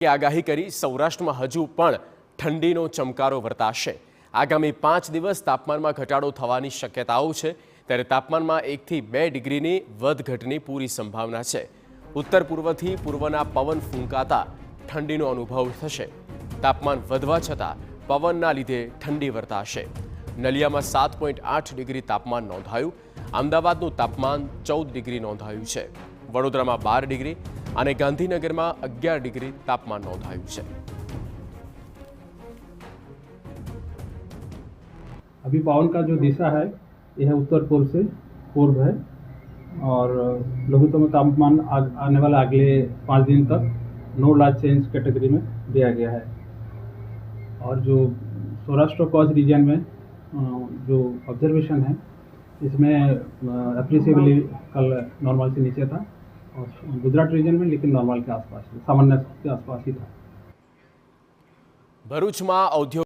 આગાહી કરી સૌરાષ્ટ્રમાં હજુ પણ ઠંડીનો ચમકારો વર્તાશે। આગામી 5 દિવસ તાપમાનમાં ઘટાડો થવાની શક્યતાઓ છે, ત્યારે તાપમાનમાં 1 થી 2 ડિગ્રીની વધઘટની પૂરી સંભાવના છે। ઉત્તર પૂર્વથી પૂર્વના પવન ફૂંકાતા ઠંડીનો અનુભવ થશે। તાપમાન વધવા છતાં પવનના લીધે ઠંડી વર્તાશે। નલિયામાં 7.8 ડિગ્રી તાપમાન નોંધાયું। અમદાવાદનું તાપમાન 14 ડિગ્રી નોંધાયું છે। વડોદરામાં 12 ડિગ્રી અને ગાંધીનગરમાં 11 डिग्री तापमान नोंधाયું છે। अभी पवन का जो दिशा है यह उत्तर पूर्व से पूर्व है और लघुत्तम तापमान आने वाले अगले 5 दिन तक नो लार्ज चेंज कैटेगरी में दिया गया है। और जो सौराष्ट्र कच्छ रीजन में जो ऑब्जर्वेशन है इसमें अप्रिशिएबली कल नॉर्मल से नीचे था और गुजरात रीजन में लेकिन नॉर्मल के आसपास, सामान्य के आसपास ही था। भरूचમાં औद्योगिक